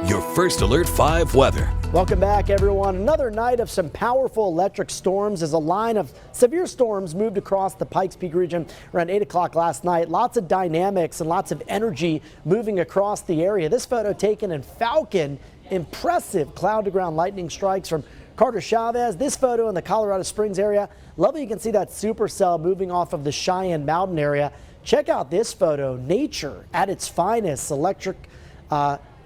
your First Alert 5 weather. Welcome back, everyone. Another night of some powerful electric storms as a line of severe storms moved across the Pikes Peak region around 8 o'clock last night. Lots of dynamics and lots of energy moving across the area. This photo taken in Falcon. Impressive cloud-to-ground lightning strikes from Carter Chavez. This photo in the Colorado Springs area. Lovely, you can see that supercell moving off of the Cheyenne Mountain area. Check out this photo. Nature at its finest. Electric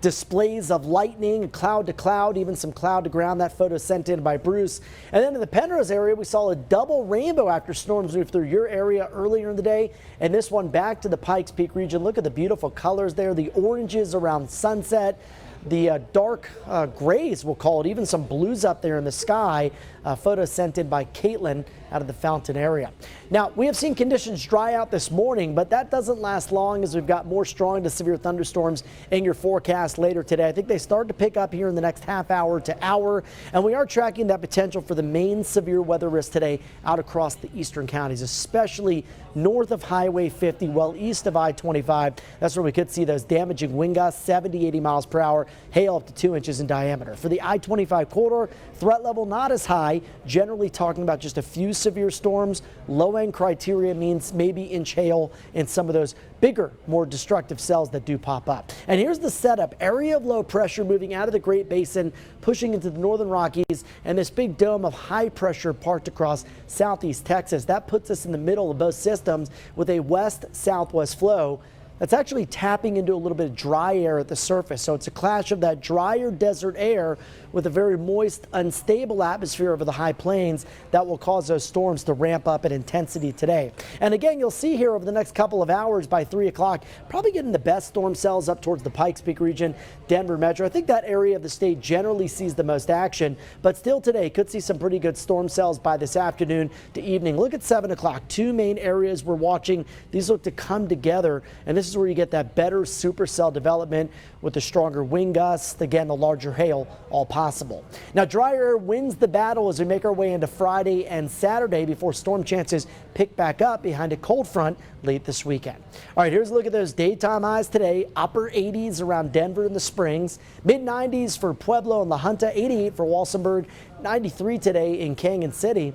displays of lightning, cloud to cloud, even some cloud to ground. That photo sent in by Bruce. And then in the Penrose area, we saw a double rainbow after storms moved through your area earlier in the day. And this one back to the Pikes Peak region. Look at the beautiful colors there. The oranges around sunset. The dark grays, we'll call it, even some blues up there in the sky. Photo sent in by Caitlin out of the Fountain area. Now, we have seen conditions dry out this morning, but that doesn't last long as we've got more strong to severe thunderstorms in your forecast later today. I think they start to pick up here in the next half hour to hour, and we are tracking that potential for the main severe weather risk today out across the eastern counties, especially north of Highway 50, well east of I-25. That's where we could see those damaging wind gusts, 70, 80 miles per hour, hail up to 2 inches in diameter. For the I-25 corridor, threat level not as high, generally talking about just a few severe storms. Low-end criteria means maybe inch hail in some of those bigger, more destructive cells that do pop up. And here's the setup. Area of low pressure moving out of the Great Basin, pushing into the northern Rockies, and this big dome of high pressure parked across southeast Texas. That puts us in the middle of both systems with a west-southwest flow that's actually tapping into a little bit of dry air at the surface. So it's a clash of that drier desert air with a very moist, unstable atmosphere over the high plains that will cause those storms to ramp up in intensity today. And again, you'll see here over the next couple of hours by 3 o'clock, probably getting the best storm cells up towards the Pikes Peak region, Denver metro. I think that area of the state generally sees the most action, but still today could see some pretty good storm cells by this afternoon to evening. Look at 7 o'clock. Two main areas we're watching. These look to come together, and this is where you get that better supercell development with the stronger wind gusts, again, the larger hail, all possible. Now, drier air wins the battle as we make our way into Friday and Saturday before storm chances pick back up behind a cold front late this weekend. All right, here's a look at those daytime highs today. Upper 80s around Denver and the Springs, mid 90s for Pueblo and La Junta, 88 for Walsenburg, 93 today in Canyon City.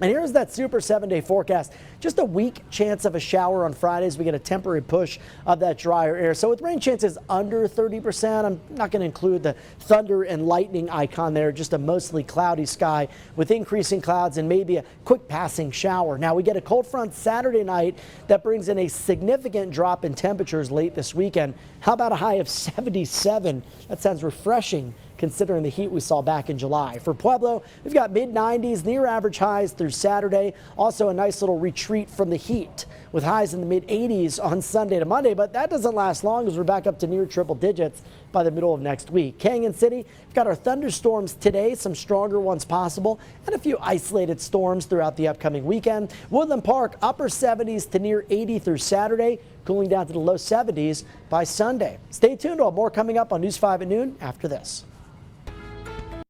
And here's that super 7-day forecast. Just a weak chance of a shower on Fridays. We get a temporary push of that drier air. So with rain chances under 30%, I'm not going to include the thunder and lightning icon there. Just a mostly cloudy sky with increasing clouds and maybe a quick passing shower. Now we get a cold front Saturday night that brings in a significant drop in temperatures late this weekend. How about a high of 77? That sounds refreshing considering the heat we saw back in July. For Pueblo, we've got mid-90s, near average highs through Saturday. Also a nice little retreat from the heat with highs in the mid-80s on Sunday to Monday, but that doesn't last long as we're back up to near triple digits by the middle of next week. Canyon City, we've got our thunderstorms today, some stronger ones possible, and a few isolated storms throughout the upcoming weekend. Woodland Park, upper 70s to near 80 through Saturday, cooling down to the low 70s by Sunday. Stay tuned, we'll have more coming up on News 5 at noon after this.